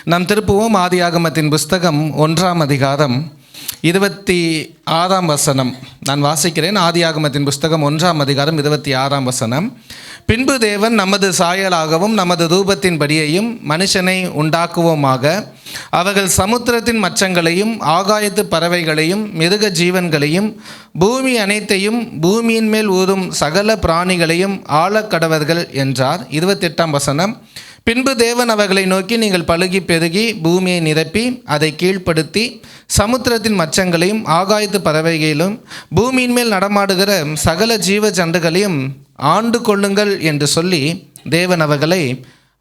நாம் திருப்புவோம் ஆதியாகமத்தின் புஸ்தகம் 1ஆம் அதிகாரம் 26ஆம் வசனம். நான் வாசிக்கிறேன். ஆதியாகமத்தின் புஸ்தகம் 1ஆம் அதிகாரம் 26ஆம் வசனம். பின்பு தேவன் நமது சாயலாகவும் நமது ரூபத்தின்படியையும் மனுஷனை உண்டாக்குவோமாக, அவர்கள் சமுத்திரத்தின் மச்சங்களையும் ஆகாயத்து பறவைகளையும் மிருக ஜீவன்களையும் பூமி அனைத்தையும் பூமியின் மேல் ஊறும் சகல பிராணிகளையும் ஆளக்கடவர்கள் என்றார். 28ஆம் வசனம். பின்பு தேவன் அவர்களை நோக்கி, நீங்கள் பலுகி பெருகி பூமியை நிரப்பி அதை கீழ்ப்படுத்தி சமுத்திரத்தின் மச்சங்களையும் ஆகாயத்து பறவைகளிலும் பூமியின் மேல் நடமாடுகிற சகல ஜீவ ஜந்துகளையும் ஆண்டு கொள்ளுங்கள் என்று சொல்லி தேவன் அவர்களை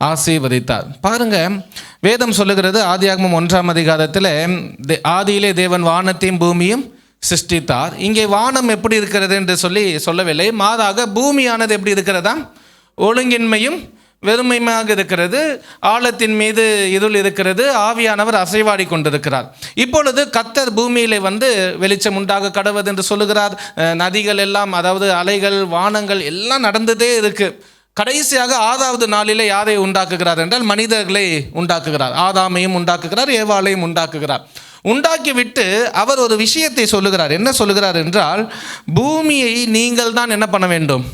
ஆசீர்வதித்தார். பாருங்க, வேதம் சொல்லுகிறது ஆதியாகமம் 1ஆம் அதிகாரத்தில் ஆதியிலே தேவன் வானத்தையும் பூமியும் சிருஷ்டித்தார். இங்கே வானம் எப்படி இருக்கிறது என்று சொல்லவில்லை. மாறாக பூமியானது எப்படி இருக்கிறதா? ஒழுங்கின்மையும் வெறுமையாக இருக்கிறது. ஆழத்தின் மீது இருள் இருக்கிறது. ஆவியானவர் அசைவாடி கொண்டிருக்கிறார். இப்பொழுது கர்த்தர் பூமியிலே வெளிச்சம் உண்டாக கடவது என்று சொல்லுகிறார். நதிகள் எல்லாம், அதாவது அலைகள், வானங்கள் எல்லாம் நடந்ததே இருக்கு. கடைசியாக 6வது நாளிலே யாரை உண்டாக்குகிறார் என்றால் மனிதர்களை உண்டாக்குகிறார். ஆதாமையும் உண்டாக்குகிறார், ஏவாளையும் உண்டாக்குகிறார். உண்டாக்கிவிட்டு அவர் ஒரு விஷயத்தை சொல்லுகிறார். என்ன சொல்லுகிறார் என்றால், பூமியை நீங்கள் தான் என்ன பண்ண வேண்டும்?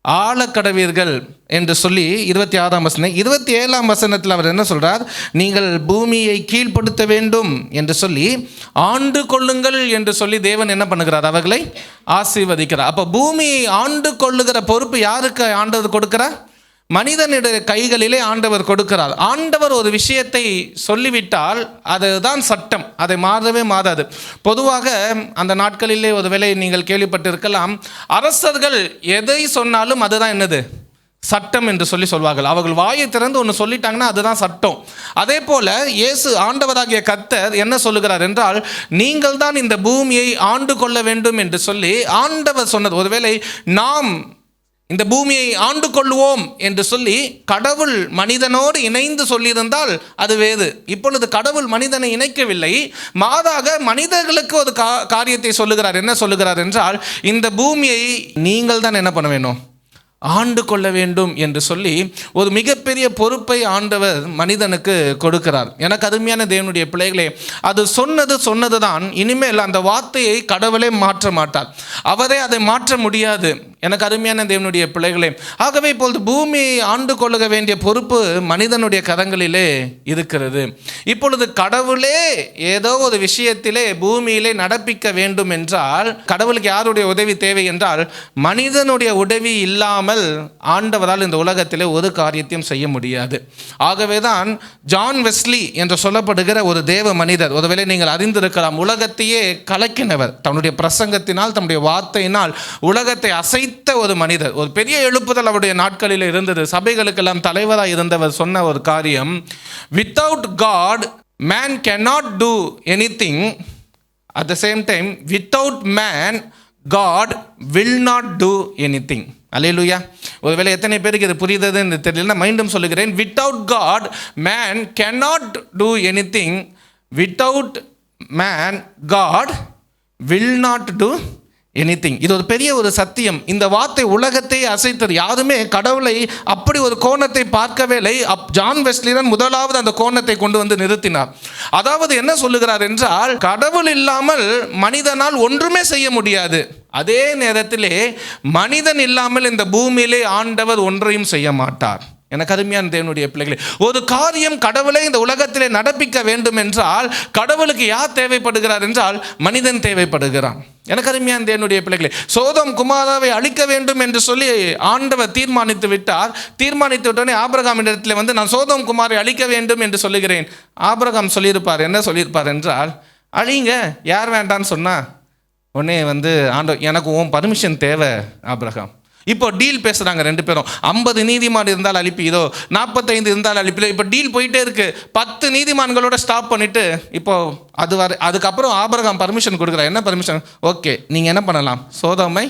ஆளக்கடவீர்கள் என்று சொல்லி 26ஆம் வசனம். 27ஆம் வசனத்தில் அவர் என்ன சொல்றார்? நீங்கள் பூமியை கீழ்ப்படுத்த வேண்டும் என்று சொல்லி ஆண்டு கொள்ளுங்கள் என்று சொல்லி தேவன் என்ன பண்ணுகிறார்? அவர்களை ஆசீர்வதிக்கிறார். அப்போ பூமியை ஆண்டு கொள்ளுகிற பொறுப்பு யாருக்கு ஆண்டவர் கொடுக்கிறார்? மனிதனுடைய கைகளிலே ஆண்டவர் கொடுக்கிறார். ஆண்டவர் ஒரு விஷயத்தை சொல்லிவிட்டால் அதுதான் சட்டம், அதை மாறவே மாறாது. பொதுவாக அந்த நாட்களிலே ஒருவேளை நீங்கள் கேள்விப்பட்டிருக்கலாம், அரசர்கள் எதை சொன்னாலும் அதுதான் என்னது? சட்டம் என்று சொல்வார்கள். அவர்கள் வாயை திறந்து ஒன்று சொல்லிட்டாங்கன்னா அதுதான் சட்டம். அதே போல இயேசு ஆண்டவராகிய கர்த்தர் என்ன சொல்லுகிறார் என்றால், நீங்கள் தான் இந்த பூமியை ஆண்டு கொள்ள வேண்டும் என்று சொல்லி ஆண்டவர் சொன்னது. ஒருவேளை நாம் இந்த பூமியை ஆண்டு கொள்வோம் என்று சொல்லி கடவுள் மனிதனோடு இணைந்து சொல்லியிருந்தால் அது வேறு. இப்பொழுது கடவுள் மனிதனை இணைக்கவில்லை, மாறாக மனிதர்களுக்கு ஒரு காரியத்தை சொல்லுகிறார். என்ன சொல்லுகிறார் என்றால், இந்த பூமியை நீங்கள் தான் என்ன பண்ண வேணும்? ஆண்டு கொள்ள வேண்டும் என்று சொல்லி ஒரு மிகப்பெரிய பொறுப்பை ஆண்டவர் மனிதனுக்கு கொடுக்கிறார். எனக்கு அருமையான தேவனுடைய பிள்ளைகளே, அது சொன்னது தான். இனிமேல் அந்த வார்த்தையை கடவுளே மாற்ற மாட்டார். அவரே அதை மாற்ற முடியாது. எனக்கு அருமையான தேவனுடைய பிள்ளைகளே, ஆகவே இப்பொழுது பூமியை ஆண்டு கொள்ள வேண்டிய பொறுப்பு மனிதனுடைய கரங்களிலே இருக்கிறது. இப்பொழுது கடவுளே ஏதோ ஒரு விஷயத்திலே பூமியிலே நடப்பிக்க வேண்டும் என்றால் கடவுளுக்கு யாருடைய உதவி தேவை என்றால், மனிதனுடைய உதவி இல்லாமல் ஆண்டவரால் இந்த உலகத்திலே ஒரு காரியத்தையும் செய்ய முடியாது. ஆகவேதான் ஜான் வெஸ்லி என்று சொல்லப்படுகிற ஒரு தேவ மனிதர், ஒருவேளை நீங்கள் அறிந்திருக்கலாம், உலகத்தையே கலக்கினவர். தன்னுடைய பிரசங்கத்தினால், தன்னுடைய வார்த்தையினால் உலகத்தை அசைத்த ஒரு மனிதர். ஒரு பெரிய எழுப்புதல் அவருடைய நாட்களில் இருந்தது. சபைகளுக்கெல்லாம் தலைவராக இருந்தவர் சொன்ன ஒரு காரியம், without God man cannot do anything. At the same time, without man God will not do anything. அல்லேலூயா. ஒருவேளை எத்தனை பேருக்கு இது புரியுதுன்னு தெரியல, மீண்டும் சொல்லுகிறேன். Without God man cannot do anything. Without man God will not do anything. இது ஒரு பெரிய ஒரு சத்தியம். இந்த வார்த்தை உலகத்தை அசைத்தது. யாருமே கடவுளை அப்படி ஒரு கோணத்தை பார்க்கவே இல்லை. ஜான் வெஸ்லிதான் முதலாவது அந்த கோணத்தை கொண்டு வந்து நிறுத்தினார். அதாவது என்ன சொல்லுகிறார் என்றால், கடவுள் இல்லாமல் மனிதனால் ஒன்றுமே செய்ய முடியாது. அதே நேரத்திலே மனிதன் இல்லாமல் இந்த பூமியிலே ஆண்டவர் ஒன்றையும் செய்ய மாட்டார். எனக்கு அருமையான தேவனுடைய பிள்ளைகளே, ஒரு காரியம் கடவுளை இந்த உலகத்திலே நடப்பிக்க வேண்டும் என்றால் கடவுளுக்கு யார் தேவைப்படுகிறார் என்றால் மனிதன் தேவைப்படுகிறான். எனக்கு அருமையான தேவனுடைய பிள்ளைகளே, சோதோம் குமாராவை அழிக்க வேண்டும் என்று சொல்லி ஆண்டவர் தீர்மானித்து விட்டார். தீர்மானித்து விட்டோடனே ஆபிரகாம் இடத்துல நான் சோதோம் குமாரை அழிக்க வேண்டும் என்று சொல்லுகிறேன். ஆபிரகாம் சொல்லியிருப்பார், என்ன சொல்லியிருப்பார் என்றால், அழிங்க, யார் வேண்டான்னு சொன்னா உடனே ஆண்டவர், எனக்கு உன் பர்மிஷன் தேவை ஆபிரகாம். இப்போ டீல் பேசுகிறாங்க ரெண்டு பேரும். 50 நீதிமான் இருந்தால் அழிப்பீரோ, 45 இருந்தால் அழிப்பீரோ. இப்போ டீல் போயிட்டே இருக்கு. 10 நீதிமான்களோட ஸ்டாப் பண்ணிட்டு இப்போ அதுக்கப்புறம் ஆபிரகாம் பர்மிஷன் கொடுக்குறார். என்ன பர்மிஷன்? ஓகே, நீங்கள் என்ன பண்ணலாம்? சோதோமை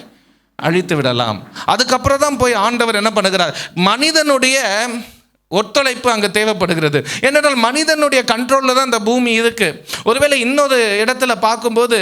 அழித்து விடலாம். அதுக்கப்புறம் தான் போய் ஆண்டவர் என்ன பண்ணுகிறார்? மனிதனுடைய ஒத்துழைப்பு அங்கே தேவைப்படுகிறது. ஏனென்றால் மனிதனுடைய கண்ட்ரோலில் தான் இந்த பூமி இருக்குது. ஒருவேளை இன்னொரு இடத்துல பார்க்கும்போது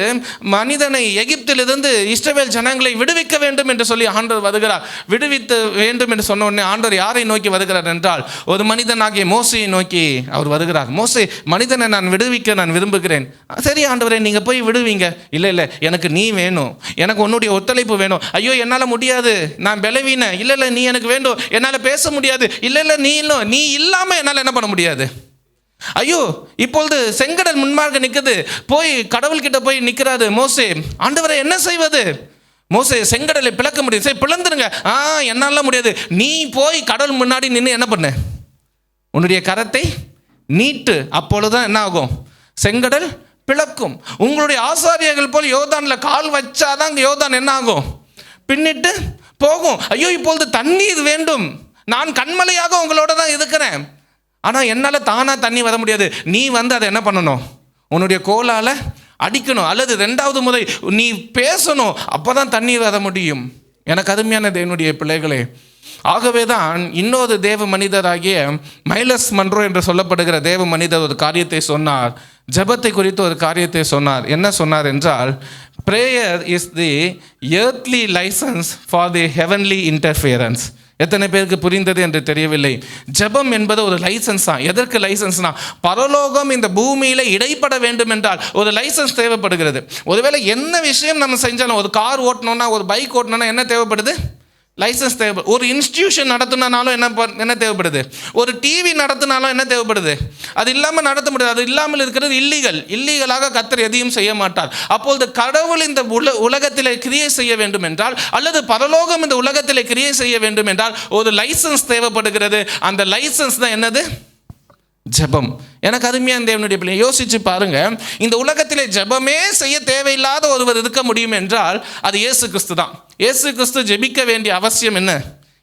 மனிதனை எகிப்திலிருந்து இஸ்ரவேல் ஜனங்களை விடுவிக்க வேண்டும் என்று சொல்லி ஆண்டவர் வருகிறார். விடுவித்து வேண்டும் என்று சொன்ன உடனே ஆண்டவர் யாரை நோக்கி வருகிறார் என்றால் ஒரு மனிதனாகிய மோசையை நோக்கி அவர் வருகிறார். மோசே, மனிதனை நான் விடுவிக்க நான் விரும்புகிறேன். சரி ஆண்டவரே, நீங்கள் போய் விடுவீங்க. இல்லை, எனக்கு நீ வேணும், எனக்கு உன்னுடைய ஒத்துழைப்பு வேணும். ஐயோ என்னால் முடியாது, நான் பலவீன. இல்லை நீ எனக்கு வேண்டும். என்னால் பேச முடியாது. இல்லை நீ இல்லாம என்னால் என்ன பண்ண முடியாது. ஐயோ இப்பொழுது செங்கடல் முன்பாக நிற்குது. போய் கடவுள்கிட்ட போய் நிற்கிறாரு மோசே. ஆண்டவரை என்ன செய்வது? மோசே, செங்கடலை பிளக்க முடியும். சரி பிளந்துருங்க. என்னால முடியாது. நீ போய் கடவுள் முன்னாடி நின்று என்ன பண்ணு, உன்னுடைய கரத்தை நீட்டு. அப்பொழுதுதான் என்ன ஆகும்? செங்கடல் பிளக்கும். உங்களுடைய ஆசாரியர்கள் போல் யோர்தான்ல கால் வச்சாதான் யோர்தான் என்ன ஆகும்? பின்னிட்டு போகும். ஐயோ இப்பொழுது தண்ணீர் வேண்டும், நான் கண்மலையாக உங்களோட தான் இருக்கிறேன், ஆனால் என்னால் தானாக தண்ணி வர முடியாது. நீ வந்து அதை என்ன பண்ணணும்? உன்னுடைய கோலால் அடிக்கணும், அல்லது 2வது முறை நீ பேசணும், அப்போ தான் தண்ணி வர முடியும். எனக்கு அருமையான தேவனுடைய பிள்ளைகளே, ஆகவே தான் இன்னொரு தேவ மனிதராகிய மைலஸ் மன்றோ என்று சொல்லப்படுகிற தேவ மனிதர் ஒரு காரியத்தை சொன்னார். ஜெபத்தை குறித்து ஒரு காரியத்தை சொன்னார். என்ன சொன்னார் என்றால், prayer is the earthly license for the heavenly interference. எத்தனை பேருக்கு புரிந்தது என்று தெரியவில்லை. ஜெபம் என்பது ஒரு லைசன்ஸ் தான். எதற்கு லைசன்ஸ்னா, பரலோகம் இந்த பூமியில் இடைப்பட வேண்டும் என்றால் ஒரு லைசன்ஸ் தேவைப்படுகிறது. ஒருவேளை என்ன விஷயம் நம்ம செஞ்சாலும், ஒரு கார் ஓட்டணும்னா, ஒரு பைக் ஓட்டணும்னா என்ன தேவைப்படுது? லைசன்ஸ் தேவைப்படுது. ஒரு இன்ஸ்டிடியூஷன் நடத்தினாலும் என்ன தேவைப்படுது? ஒரு டிவி நடத்தினாலும் என்ன தேவைப்படுது? அது இல்லாமல் நடத்த முடியாது. அது இல்லாமல் இருக்கிறது இல்லீகலாக கர்த்தர் எதையும் செய்ய மாட்டார். அப்பொழுது கடவுள் இந்த உலகத்தில் கிரியை செய்ய வேண்டும் என்றால், அல்லது பரலோகம் இந்த உலகத்தில் கிரியை செய்ய வேண்டும் என்றால் ஒரு லைசன்ஸ் தேவைப்படுகிறது. அந்த லைசன்ஸ் தான் என்னது? ஜெபம். எனக்கு அருமையான தேவனுடைய பிள்ளை, யோசிச்சு பாருங்க. இந்த உலகத்திலே ஜெபமே செய்ய தேவையில்லாத ஒருவர் இருக்க முடியும் என்றால் அது இயேசு கிறிஸ்து தான். இயேசு கிறிஸ்து ஜெபிக்க வேண்டிய அவசியம் என்ன?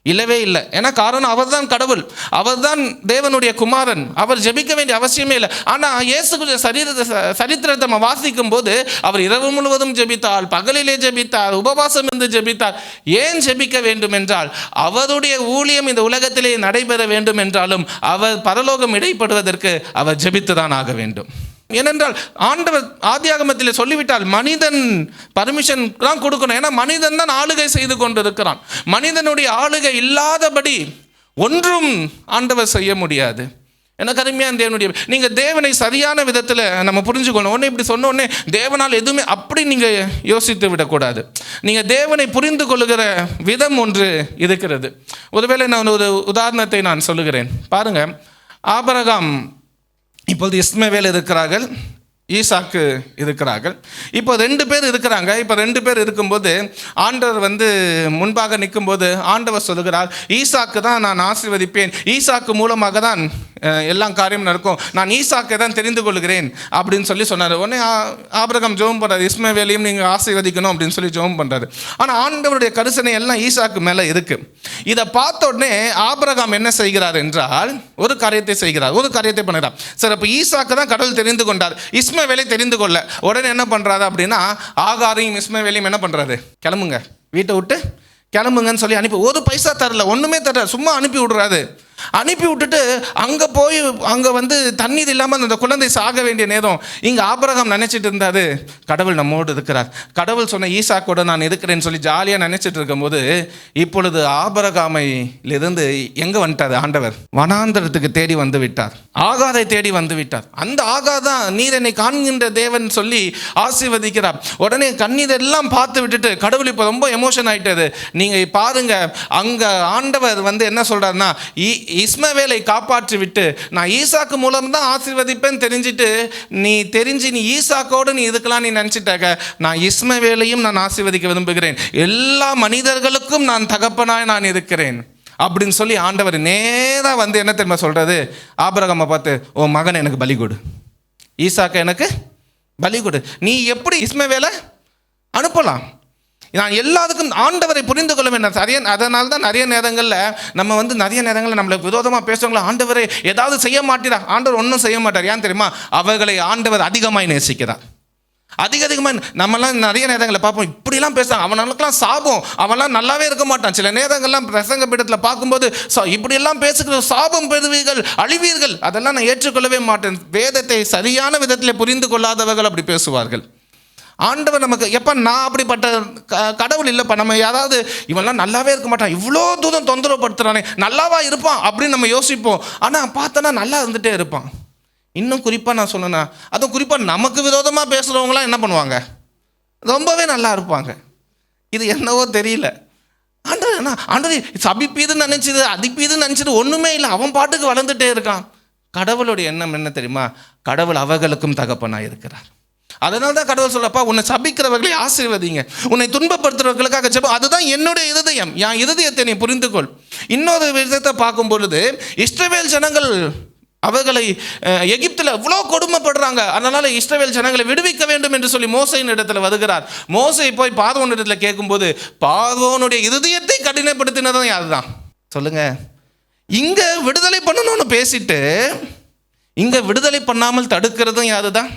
இல்லவே இல்லை. ஏன்னா காரணம், அவர் தான் கடவுள், அவர் தான் தேவனுடைய குமாரன், அவர் ஜெபிக்க வேண்டிய அவசியமே இல்லை. ஆனால் இயேசு சரித்திரத்தை நம்ம வாசிக்கும் போது அவர் இரவு முழுவதும் ஜெபித்தார், பகலிலே ஜெபித்தார், உபவாசம் இருந்து ஜெபித்தார். ஏன் ஜெபிக்க வேண்டும் என்றால், அவருடைய ஊழியம் இந்த உலகத்திலே நடைபெற வேண்டும் என்றாலும் அவர் பரலோகம் இடைப்படுவதற்கு அவர் ஜெபித்து தான் ஆக வேண்டும். ஏனென்றால் ஆண்டவர் ஆதியாகமத்தில் சொல்லிவிட்டால் மனிதன் பர்மிஷன் தான் கொடுக்கணும். ஏன்னா மனிதன் தான் ஆளுகை செய்து கொண்டிருக்கிறான். மனிதனுடைய ஆளுகை இல்லாதபடி ஒன்றும் ஆண்டவர் செய்ய முடியாது. எனக்கு அருமையான தேவனுடைய, நீங்கள் தேவனை சரியான விதத்தில் நம்ம புரிஞ்சுக்கணும். ஒன்று இப்படி சொன்ன உடனே தேவனால் எதுவுமே அப்படி நீங்கள் யோசித்து விடக்கூடாது. நீங்கள் தேவனை புரிந்து கொள்ளுகிற விதம் ஒன்று இருக்கிறது. ஒருவேளை நான் ஒரு உதாரணத்தை நான் சொல்லுகிறேன். பாருங்கள், ஆபிரகாம், இப்போது இஸ்மவேல் இருக்கிறார்கள், ஈசாக்கு இருக்கிறார்கள். இப்போ 2 பேர் இருக்கிறாங்க. இப்போ 2 பேர் இருக்கும்போது ஆண்டவர் முன்பாக நிற்கும்போது ஆண்டவர் சொல்லுகிறார், ஈசாக்கு தான் நான் ஆசீர்வதிப்பேன், ஈசாக்கு மூலமாக தான் எல்லா காரியமும் நடக்கும், நான் ஈசாக்கை தான் தெரிந்து கொள்கிறேன் அப்படின்னு சொல்லி சொன்னார். உடனே ஆபிரகாம் ஜெபம் பண்ணுறாரு, இஸ்மவேலையும் நீங்கள் ஆசீர்வதிக்கணும் அப்படின்னு சொல்லி ஜெபம் பண்ணுறாரு. ஆனால் ஆண்டவருடைய கரிசனை எல்லாம் ஈசாக்கு மேலே இருக்குது. இதை பார்த்த உடனே ஆபிரகாம் என்ன செய்கிறார் என்றால் ஒரு காரியத்தை செய்கிறார், ஒரு காரியத்தை பண்ணுறார். சரி, அப்போ ஈசாக்கு தான் கடவுள் தெரிந்து கொண்டார், இஸ்மவேலை தெரிந்து கொள்ள. உடனே என்ன பண்ணுறாரு அப்படின்னா, ஆகாரையும் இஸ்மவேலையும் என்ன பண்ணுறாரு, கிளம்புங்க, வீட்டை விட்டு கிளம்புங்கன்னு சொல்லி அனுப்பி, ஒரு பைசா தரல, ஒன்றுமே தரல, சும்மா அனுப்பி விடுறாரு. அனுப்பி விட்டுட்டு அங்கே போய் அங்கே தண்ணீர் இல்லாமல் அந்த குழந்தை சாக வேண்டிய நேரம். இங்கே ஆபிரகாம் நினச்சிட்டு இருந்தார், கடவுள் நம்மோடு இருக்கிறார், கடவுள் சொன்ன ஈசாக்கோடு நான் இருக்கிறேன்னு சொல்லி ஜாலியாக நினச்சிட்டு இருக்கும்போது இப்பொழுது ஆபிரகாமிலிருந்து எங்கே வந்துட்டார் ஆண்டவர்? வனாந்தரத்துக்கு தேடி வந்து விட்டார், ஆகாரை தேடி வந்து விட்டார். அந்த ஆகார் தான் நீர் என்னை காண்கின்ற தேவன் சொல்லி ஆசீர்வதிக்கிறார். உடனே கண்ணீர் எல்லாம் பார்த்து விட்டுட்டு கடவுள் இப்போ ரொம்ப எமோஷன் ஆகிட்டது. நீங்கள் பாருங்க, அங்கே ஆண்டவர் என்ன சொல்கிறாருன்னா, இஸ்மவேலை காப்பாற்றி விட்டு நான் ஈசாக்கு மூலம் தான் ஆசீர்வதிப்பேன் தெரிஞ்சிட்டு நீ ஈசாக்கோடு நீ இருக்கலாம் நீ நினச்சிட்டாக்க, நான் இஸ்மவேலையும் நான் ஆசீர்வதிக்க விரும்புகிறேன், எல்லா மனிதர்களுக்கும் நான் தகப்பனாய் நான் இருக்கிறேன் அப்படின்னு சொல்லி ஆண்டவர் நேராக என்ன தெரியுமா சொல்கிறது? ஆபிரகாமை பார்த்து, ஓ மகன் எனக்கு பலி கொடு, ஈசாக்க எனக்கு பலி கொடு. நீ எப்படி இஸ்மவேலை அனுப்பலாம்? நான் எல்லாத்துக்கும் ஆண்டவரை புரிந்து கொள்ள வேண்டும். அதனால தான் நிறைய நேரங்களில் நம்ம நிறைய நேரங்களில் நம்மளுக்கு விரோதமாக பேசுவாங்களா, ஆண்டவரை ஏதாவது செய்ய மாட்டீரா? ஆண்டவர் ஒன்றும் செய்ய மாட்டார். ஏன் தெரியுமா? அவர்களை ஆண்டவர் அதிகமாய் நேசிக்கிறார். அதிகமாக நம்மலாம் நிறைய நேரங்களில் பார்ப்போம், இப்படிலாம் பேசுகிறாங்க, அவனுக்கெல்லாம் சாபம், அவன்லாம் நல்லாவே இருக்க மாட்டான். சில நேரங்கள்லாம் பிரசங்க பீடத்தில் பார்க்கும்போது இப்படியெல்லாம் பேசுகிற சாபம் பெறுவீர்கள், அழிவீர்கள், அதெல்லாம் நான் ஏற்றுக்கொள்ளவே மாட்டேன். வேதத்தை சரியான விதத்தில் புரிந்து கொள்ளாதவர்கள் அப்படி பேசுவார்கள். ஆண்டவர் நமக்கு எப்போ நான் அப்படிப்பட்ட கடவுள் இல்லைப்பா. நம்ம யாராவது இவன்லாம் நல்லாவே இருக்க மாட்டான், இவ்வளோ தூரம் தொந்தரவுப்படுத்துகிறானே, நல்லாவா இருப்பான் அப்படின்னு நம்ம யோசிப்போம். ஆனால் பார்த்தோன்னா நல்லா இருந்துகிட்டே இருப்பான். இன்னும் குறிப்பாக நான் சொன்னேன்னா, அதுவும் குறிப்பாக நமக்கு விரோதமாக பேசுகிறவங்களாம் என்ன பண்ணுவாங்க, ரொம்பவே நல்லா இருப்பாங்க. இது என்னவோ தெரியல. ஆண்டவர் சபிப்பீதுன்னு நினச்சிது, அதிப்பீதுன்னு நினச்சிது, ஒன்றுமே இல்லை, அவன் பாட்டுக்கு வளர்ந்துட்டே இருக்கான். கடவுளுடைய எண்ணம் என்ன தெரியுமா? கடவுள் அவர்களுக்கும் தகப்பனாக இருக்கிறார். அதனால தான் கடவுள் சொல்லப்பா, உன்னை சபிக்கிறவர்களை ஆசீர்வதிங்க, உன்னை துன்பப்படுத்துறவர்களுக்காக ஜெபம். அதுதான் என்னுடைய இருதயம், என் இருதயத்தை நீ புரிந்து கொள். இன்னொரு விதத்தை பார்க்கும் பொழுது, இஸ்ரவேல் ஜனங்கள் அவர்களை எகிப்தில் இவ்வளோ கொடுமைப்படுறாங்க, அதனால் இஸ்ரவேல் ஜனங்களை விடுவிக்க வேண்டும் என்று சொல்லி மோசையின் இடத்துல வருகிறார். மோசை போய் பார்வோன் இடத்துல கேட்கும்போது, பார்வோனுடைய இருதயத்தை கடினப்படுத்தினதும் யாரு தான் சொல்லுங்க? இங்கே விடுதலை பண்ணணும்னு பேசிட்டு இங்கே விடுதலை பண்ணாமல் தடுக்கிறதும் யாரு தான்?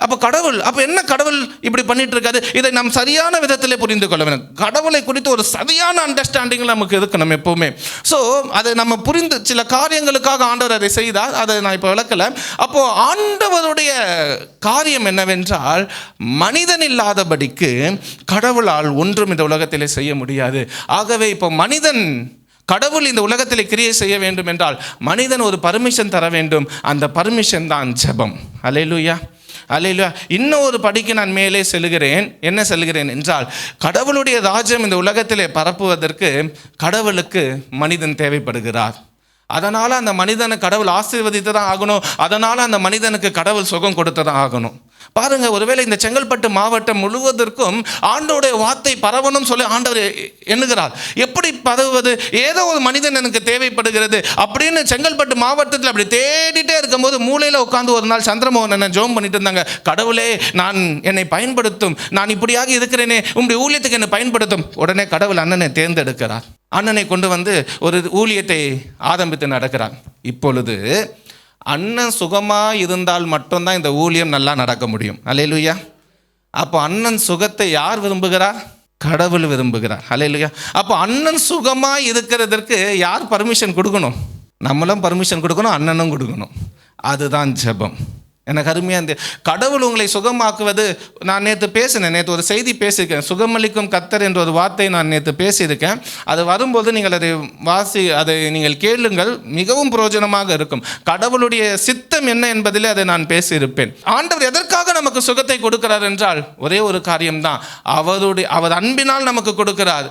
அப்போ கடவுள், அப்போ என்ன கடவுள் இப்படி பண்ணிட்டு இருக்காது? இதை நாம் சரியான விதத்தில் புரிந்து கொள்ள வேண்டும். கடவுளை குறித்து ஒரு சரியான அண்டர்ஸ்டாண்டிங் நமக்கு இருக்கணும் எப்போவுமே. ஸோ அதை நம்ம புரிந்து, சில காரியங்களுக்காக ஆண்டவர் அதை செய்தார், அதை நான் இப்போ விளக்கலை. அப்போது ஆண்டவருடைய காரியம் என்னவென்றால், மனிதன் இல்லாதபடிக்கு கடவுளால் ஒன்றும் இந்த உலகத்திலே செய்ய முடியாது. ஆகவே இப்போ கடவுள் இந்த உலகத்தில் கிரியை செய்ய வேண்டும் என்றால் மனிதன் ஒரு பர்மிஷன் தர வேண்டும். அந்த பர்மிஷன் தான் ஜெபம். அல்லேலூயா, அல்லேலூயா. இன்னும் ஒரு படிக்கு நான் மேலே செல்கிறேன். என்ன செல்கிறேன் என்றால், கடவுளுடைய ராஜ்யம் இந்த உலகத்திலே பரப்புவதற்கு கடவுளுக்கு மனிதன் தேவைப்படுகிறார். அதனால் அந்த மனிதனை கடவுள் ஆசீர்வதித்து தான் ஆகணும். அதனால் அந்த மனிதனுக்கு கடவுள் சுகம் கொடுத்து தான் ஆகணும். பாருங்கள், ஒருவேளை இந்த செங்கல்பட்டு மாவட்டம் முழுவதற்கும் ஆண்டவருடைய வார்த்தை பரவணும் சொல்லி ஆண்டவர் எண்ணுகிறார். எப்படி பரவுவது? ஏதோ ஒரு மனிதன் எனக்கு தேவைப்படுகிறது அப்படின்னு செங்கல்பட்டு மாவட்டத்தில் அப்படி தேடிட்டே இருக்கும்போது, மூலையில் உட்காந்து ஒரு நாள் சந்திரமோகன் என்ன ஜெபம் பண்ணிட்டு இருந்தாங்க. கடவுளே, என்னை பயன்படுத்தும், நான் இப்படியாக இருக்கிறேனே, உங்களுடைய ஊழியத்துக்கு என்னை பயன்படுத்தும். உடனே கடவுள் அண்ணனை தேர்ந்தெடுக்கிறார். அண்ணனை கொண்டு வந்து ஒரு ஊழியத்தை ஆரம்பித்து நடக்கிறார். இப்பொழுது அண்ணன் சுகமாக இருந்தால் மட்டும்தான் இந்த ஊழியம் நல்லா நடக்க முடியும். அல்லேலூயா. அப்போ அண்ணன் சுகத்தை யார் விரும்புகிறார்? கடவுள் விரும்புகிறார். அல்லேலூயா. அப்போ அண்ணன் சுகமாக இருக்கிறதற்கு யார் பர்மிஷன் கொடுக்கணும்? நம்மளும் பர்மிஷன் கொடுக்கணும், அண்ணனும் கொடுக்கணும். அதுதான் ஜெபம். எனக்கு அருமையாக இந்த கடவுள் உங்களை சுகமாக்குவது, நான் நேற்று ஒரு செய்தி பேசியிருக்கேன். சுகமளிக்கும் கர்த்தர் என்ற ஒரு வார்த்தை நான் நேற்று பேசியிருக்கேன். அது வரும்போது நீங்கள் அதை நீங்கள் கேளுங்கள், மிகவும் பிரயோஜனமாக இருக்கும். கடவுளுடைய சித்தம் என்ன என்பதில் அதை நான் பேசியிருப்பேன். ஆண்டவர் எதற்காக நமக்கு சுகத்தை கொடுக்கிறார் என்றால் ஒரே ஒரு காரியம்தான், அவர் அன்பினால் நமக்கு கொடுக்கிறார்.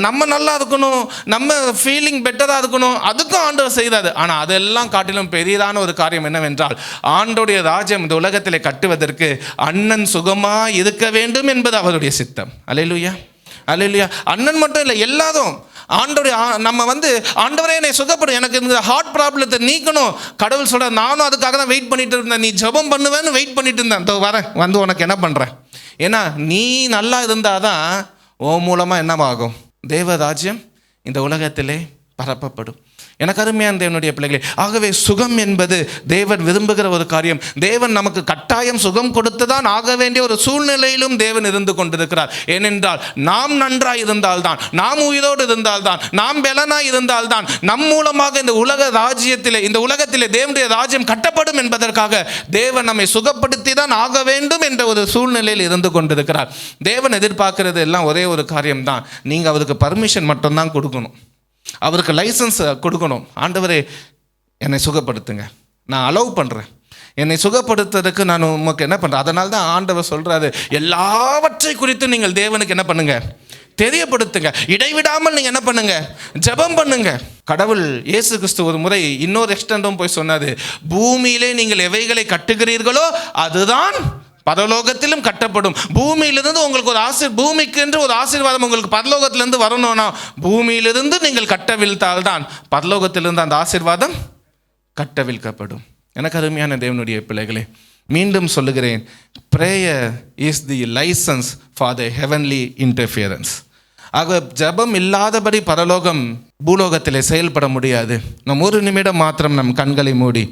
நம்ம நல்லா இருக்கணும், நம்ம ஃபீலிங் பெட்டராக இருக்கணும், அதுக்கும் ஆண்டவர் செய்தார். ஆனால் அதெல்லாம் காட்டிலும் பெரியதான ஒரு காரியம் என்னவென்றால், ஆண்டோடைய ராஜ்யம் இந்த உலகத்திலே கட்டுவதற்கு அண்ணன் சுகமாக இருக்க வேண்டும் என்பது அவருடைய சித்தம். அல்லேலூயா, அல்லேலூயா. அண்ணன் மட்டும் இல்லை, எல்லாரும் நம்ம ஆண்டவரே என்னை சுகப்படும், எனக்கு இந்த ஹார்ட் ப்ராப்ளத்தை நீக்கணும். கடவுள் சொல்ற, நானும் அதுக்காக தான் வெயிட் பண்ணிட்டு இருந்தேன். நீ ஜெபம் பண்ணுவேன்னு வெயிட் பண்ணிட்டு இருந்தேன். வரேன் உனக்கு என்ன பண்ணுறேன். ஏன்னா நீ நல்லா இருந்தாதான் உன் மூலமாக என்னவாகும்? தேவராஜ்யம் இந்த உலகத்திலே பரப்பப்படும். எனக்கு அருமையான தேவனுடைய பிள்ளைகளே, ஆகவே சுகம் என்பது தேவன் விரும்புகிற ஒரு காரியம். தேவன் நமக்கு கட்டாயம் சுகம் கொடுத்துதான் ஆக வேண்டிய ஒரு சூழ்நிலையிலும் தேவன் இருந்து கொண்டிருக்கிறார். ஏனென்றால் நாம் நன்றாய் இருந்தால்தான், நாம் உயிரோடு இருந்தால்தான், நாம் பலனாய் இருந்தால்தான் நம் மூலமாக இந்த உலகத்திலே தேவனுடைய ராஜ்யம் கட்டப்படும் என்பதற்காக தேவன் நம்மை சுகப்படுத்தி தான் ஆக வேண்டும் என்ற ஒரு சூழ்நிலையில் இருந்து கொண்டிருக்கிறார். தேவன் எதிர்பார்க்கிறது எல்லாம் ஒரே ஒரு காரியம்தான், நீங்கள் அவருக்கு பர்மிஷன் மட்டும்தான் கொடுக்கணும், அவருக்கு லைசன்ஸ் கொடுக்கணும். ஆண்டவரே என்னை சுகப்படுத்துங்க, நான் அலோவ் பண்ணுறேன், என்னை சுகப்படுத்துறதுக்கு நான் உமக்கு என்ன பண்ணுறேன். அதனால தான் ஆண்டவர் சொல்கிறாரு, எல்லாவற்றை குறித்து நீங்கள் தேவனுக்கு என்ன பண்ணுங்க, தெரியப்படுத்துங்க. இடைவிடாமல் நீங்கள் என்ன பண்ணுங்க, ஜெபம் பண்ணுங்க. கடவுள் இயேசு கிறிஸ்து ஒரு முறை இன்னொரு எக்ஸ்டெண்டும் போய் சொன்னாரு, பூமியிலே நீங்கள் எவைகளை கட்டுகிறீர்களோ அதுதான் பரலோகத்திலும் கட்டப்படும். பூமியிலிருந்து உங்களுக்கு ஒரு பூமிக்கு என்று ஒரு ஆசீர்வாதம் உங்களுக்கு பரலோகத்திலிருந்து வரணும்னா, பூமியிலிருந்து நீங்கள் கட்டவிழ்த்தால்தான் பரலோகத்திலிருந்து அந்த ஆசீர்வாதம் கட்டவிழ்க்கப்படும். எனக்கு அருமையான தேவனுடைய பிள்ளைகளே, மீண்டும் சொல்லுகிறேன், prayer is the license for the heavenly interference. ஆக ஜெபம் இல்லாதபடி பரலோகம் பூலோகத்திலே செயல்பட முடியாது. நம் ஒரு நிமிடம் மாத்திரம் நம் கண்களை மூடி,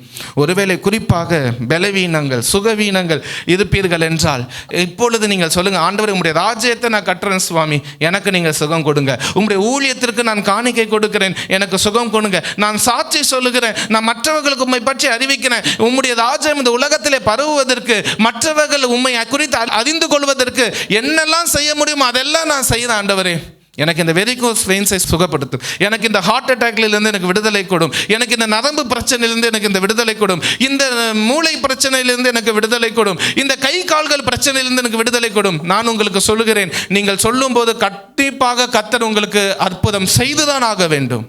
ஒருவேளை குறிப்பாக பலவீனங்கள் சுகவீனங்கள் இருப்பீர்கள் என்றால் இப்பொழுது நீங்கள் சொல்லுங்கள், ஆண்டவரே உங்களுடைய ராஜ்யத்தை நான் கட்டுறேன் சுவாமி, எனக்கு நீங்கள் சுகம் கொடுங்க. உங்களுடைய ஊழியத்திற்கு நான் காணிக்கை கொடுக்கிறேன், எனக்கு சுகம் கொடுங்க. நான் சாட்சி சொல்லுகிறேன், நான் மற்றவர்களுக்கு உம்மை பற்றி அறிவிக்கிறேன். உம்முடைய ராஜ்யம் இந்த உலகத்திலே பரவுவதற்கு, மற்றவர்கள் உம்மை குறித்து அறிந்து கொள்வதற்கு என்னெல்லாம் செய்ய முடியுமோ அதெல்லாம் நான் செய்கிறேன். ஆண்டவரே எனக்கு இந்த வெரிகோஸ் வெயின்ஸை சுகப்படுத்தும், எனக்கு இந்த ஹார்ட் அட்டாக்லேருந்து எனக்கு விடுதலை கொடும், எனக்கு இந்த நரம்பு பிரச்சனையிலிருந்து எனக்கு இந்த விடுதலை கொடும், இந்த மூளை பிரச்சனையிலிருந்து எனக்கு விடுதலை கொடும், இந்த கை கால்கள் பிரச்சனையிலிருந்து எனக்கு விடுதலை கொடும். நான் உங்களுக்கு சொல்லுகிறேன், நீங்கள் சொல்லும் போது கண்டிப்பாக கர்த்தர் உங்களுக்கு அற்புதம் செய்துதான் ஆக வேண்டும்,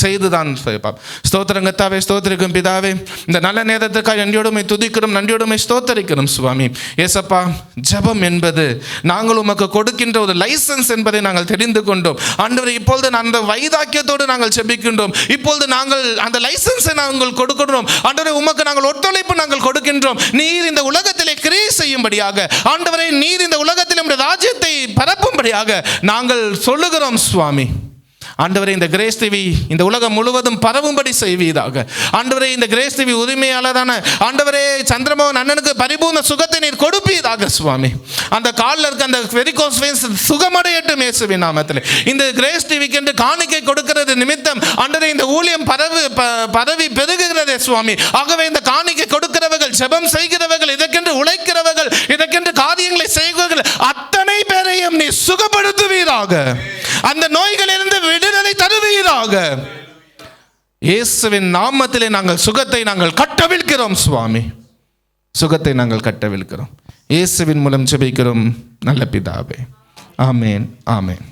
செய்துதான். ஸ்தோத்திரம் கர்த்தாவே, ஸ்தோத்திரிக்கும் பிதாவே, இந்த நல்ல நேரத்துக்காக நன்றியோடுமை துதிக்கிறோம், நன்றியோடுமை ஸ்தோத்தரிக்கிறோம் சுவாமி. ஏசப்பா, ஜெபம் என்பது நாங்கள் உமக்கு கொடுக்கின்ற ஒரு லைசன்ஸ் என்பதை நாங்கள் தெரிந்து கொண்டோம். ஆண்டவரே, இப்பொழுது அந்த வைராக்கியத்தோடு நாங்கள் ஜெபிக்கின்றோம். இப்பொழுது நாங்கள் அந்த லைசன்ஸை நாங்கள் கொடுக்கின்றோம். ஆண்டவரே, உமக்கு நாங்கள் ஒத்துழைப்பு நாங்கள் கொடுக்கின்றோம். நீர் இந்த உலகத்திலே கிரியை செய்யும்படியாக, ஆண்டவரே நீர் இந்த உலகத்தில் நம்முடைய ராஜ்யத்தை பரப்பும்படியாக நாங்கள் சொல்லுகிறோம் சுவாமி. ஆண்டவரே, இந்த கிரேஸ் டிவி இந்த உலகம் முழுவதும் பரவும்படி செய்வீராக. ஆண்டவரே, இந்த கிரேஸ் டிவி உரிமையாளரான ஆண்டவரே சந்திரமோகன் அண்ணனுக்கு பரிபூர்ண சுகத்தை நீர் கொடுப்பீராக சுவாமி. அந்த காலில் இருக்க அந்த வெரிகோஸ் வெயின்ஸ் சுகமடையட்டும் இயேசுவின் நாமத்தில். இந்த கிரேஸ் டிவிக்கு என்று காணிக்கை கொடுக்கிறது நிமித்தம் ஆண்டவரே இந்த ஊழியம் பரவி பெருகுகிறதே சுவாமி. ஆகவே இந்த காணிக்கை கொடுக்கிறவர்கள், ஜெபம் செய்கிறவர்கள், இதற்கென்று உழைக்கிறவர்கள், இதற்கென்று காரியங்களை செய்கிறவர்கள் அத்தனை பேரையும் நீ சுகப்படுத்துவீராக. அந்த நோய்களிலிருந்து விடுதலை தருவீராக. இயேசுவின் நாமத்திலே நாங்கள் சுகத்தை நாங்கள் கட்டவிழ்க்கிறோம் சுவாமி, சுகத்தை நாங்கள் கட்டவிழ்க்கிறோம். இயேசுவின் மூலம் ஜெபிக்கிறோம் நல்ல பிதாவே. ஆமேன், ஆமேன்.